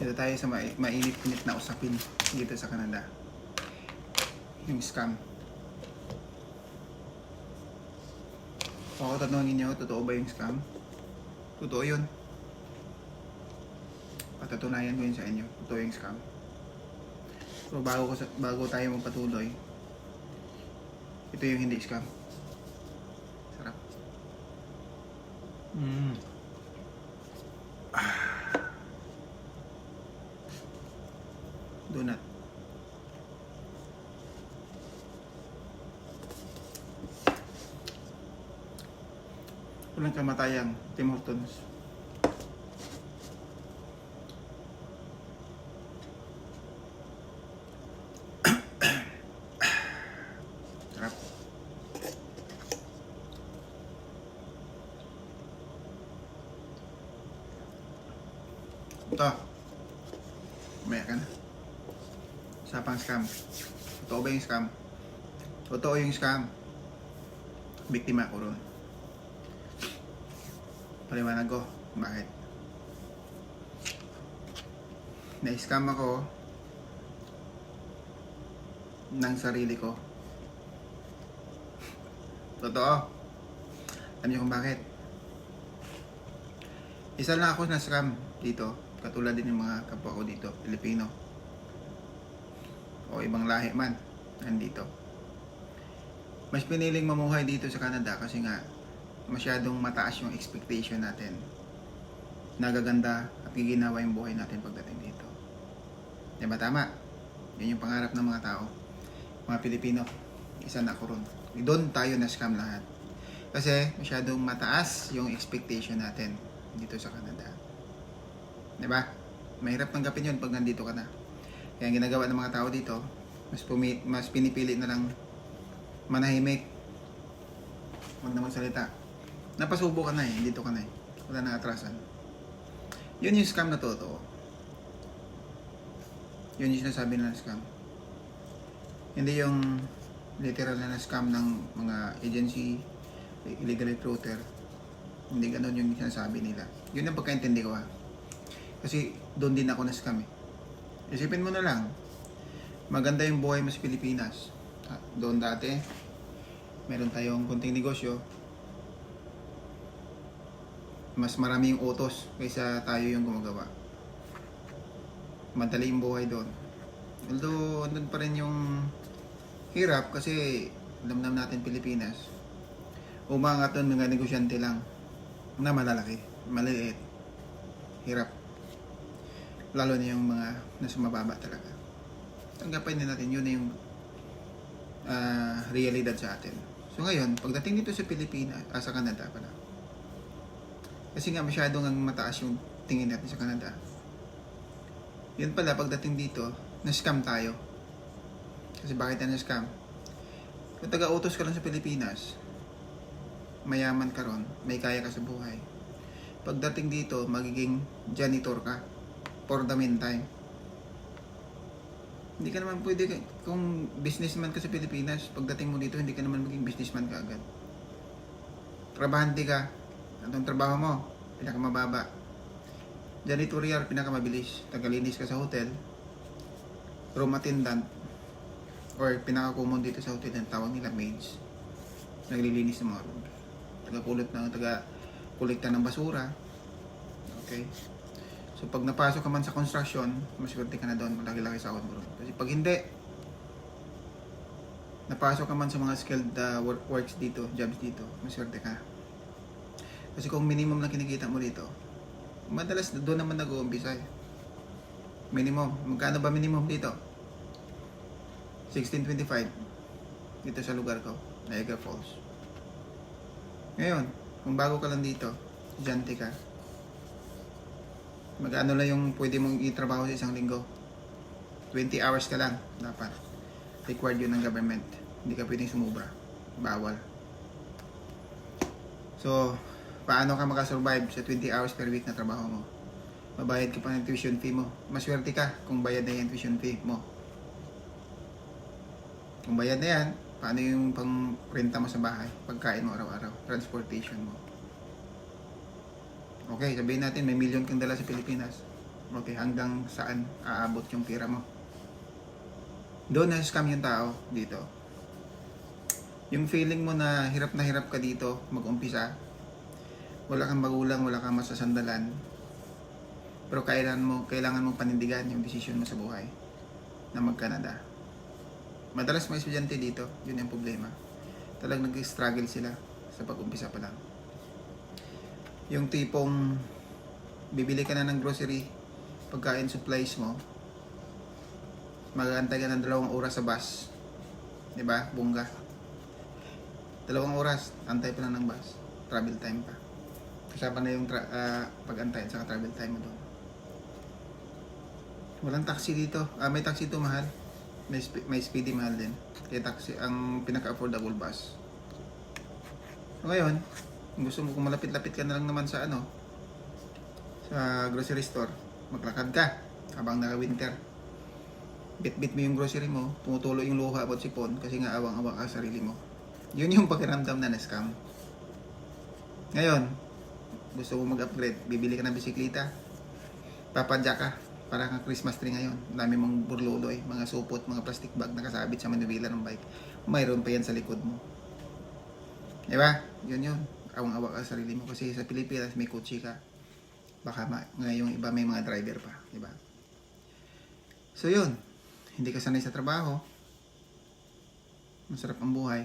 Dito tayo sa mainit-init na usapin dito sa Canada. Yung scam. So ako tatanungin nyo, totoo ba yung scam? Totoo yun. Patatunayan ko yun sa inyo. Totoo yung scam. So bago tayo magpatuloy, ito yung hindi scam. Sarap. Donut. Walang kamatayang Tim Hortons. Sarap. Ito. Umaya ka na. Usapang scam. Totoo ba yung scam? Totoo yung scam. Biktima ko ron. Paliwanag ko. Bakit? Na-scam ako ng sarili ko. Totoo. Alam niyo kung bakit? Isa lang ako na scam dito. Katulad din yung mga kapwa ko dito, Pilipino. O ibang lahi man, nandito. Mas piniling mamuhay dito sa Canada kasi nga masyadong mataas yung expectation natin. Nagaganda at giginawa yung buhay natin pagdating dito. Diba tama? Yan yung pangarap ng mga tao. Mga Pilipino, isa na ako ron. Doon tayo na-scam lahat. Kasi masyadong mataas yung expectation natin dito sa Canada. Diba? Mahirap tanggapin yun pag nandito ka na. Kaya ang ginagawa ng mga tao dito, mas pinipili na lang manahimik. Huwag na magsalita. Napasubo ka na eh, dito ka na eh. Wala na atrasan. Yun yung scam na totoo. Yun yung sinasabi na scam. Hindi yung literal na scam ng mga agency, illegal recruiter. Hindi ganun yung sinasabi nila. Yun ang pagkaintindi ko ha. Kasi doon din ako na scam eh. Isipin mo na lang, maganda yung buhay mo sa Pilipinas. Doon dati, meron tayong konting negosyo. Mas marami yung utos kaysa tayo yung gumagawa. Madali yung buhay doon. Although, andun pa rin yung hirap kasi alam natin Pilipinas. Umangat doon mga negosyante lang na malalaki, maliit, hirap. Lalo na yung mga nasa mababa talaga. Tanggapin din natin, yun na yung realidad sa atin. So ngayon, pagdating dito sa Pilipinas, sa Canada pala. Kasi nga masyadong ang mataas yung tingin natin sa Canada. Yun pala, pagdating dito, na-scam tayo. Kasi bakit na na-scam? Kung taga-utos ka lang sa Pilipinas, mayaman ka ron, may kaya ka sa buhay. Pagdating dito, magiging janitor ka for the meantime. Hindi ka naman pwede, kung businessman ka sa Pilipinas, pagdating mo dito, hindi ka naman maging businessman ka agad. Trabahante ka. Anong trabaho mo? Pinakamababa. Janitorial, pinakamabilis. Tagalinis ka sa hotel. Room attendant. Or pinaka-common dito sa hotel, ang tawag nila maids. Naglilinis ng mga rooms. Taga-kolekta ng basura. Okay? So pag napasok ka man sa construction, maswerte ka na doon, malaki-laki sa sahod mo. Kasi pag hindi, napasok ka man sa mga skilled works dito, jobs dito, maswerte ka. Kasi kung minimum na kinikita mo dito, madalas doon naman nag-uumpisa eh. Minimum. Magkano ba minimum dito? 16.25 dito sa lugar ko, Niagara Falls. Ngayon, kung bago ka lang dito, estudyante ka, magkano lang yung pwede mong itrabaho sa isang linggo? 20 hours ka lang dapat. Required yun ng government. Hindi ka pwedeng sumubra. Bawal. So, paano ka makasurvive sa 20 hours per week na trabaho mo? Mabayad ka pa ng tuition fee mo. Maswerte ka kung bayad na yung tuition fee mo. Kung bayad na yan, paano yung pang renta mo sa bahay? Pagkain mo araw-araw. Transportation mo. Okay, sabihin natin may milyon kang dala sa Pilipinas. Okay, hanggang saan aabot yung pira mo. Doon na-scam yung tao dito. Yung feeling mo na hirap ka dito mag-umpisa, wala kang magulang, wala kang masasandalan, pero kailangan mo panindigan yung desisyon mo sa buhay na mag-Canada. Madalas mga estudyante dito, yun yung problema. Talagang nag-struggle sila sa pag-umpisa pa lang. Yung tipong bibili ka na ng grocery, pagkain, supplies mo, mag-aantay ka ng 2 oras sa bus. Diba? Bongga. 2 oras, antay pa lang ng bus. Travel time pa. Kasama na yung pag-antay at saka travel time mo doon. Walang taxi dito. May taxi to, mahal. May speedy, mahal din. Kaya taxi ang pinaka-affordable bus. So, ngayon, kung malapit-lapit ka na lang naman sa sa grocery store, maglakad ka habang naka-winter. Bit-bit mo yung grocery mo, tumutulo yung luha at sipon kasi nga awang-awa ka sa sarili mo. Yun yung pakiramdam na na-scam. Ngayon, gusto mo mag-upgrade, bibili ka ng bisikleta, papadya ka, para kang Christmas tree ngayon. Dami mong burluloy, mga supot, mga plastic bag nakasabit sa manubila ng bike. Mayroon pa yan sa likod mo. Diba? Yun. Awang-awa ka sa sarili mo kasi sa Pilipinas may kotse ka. Baka ngayong iba may mga driver pa. Diba? So yun. Hindi ka sanay sa trabaho, masarap ang buhay,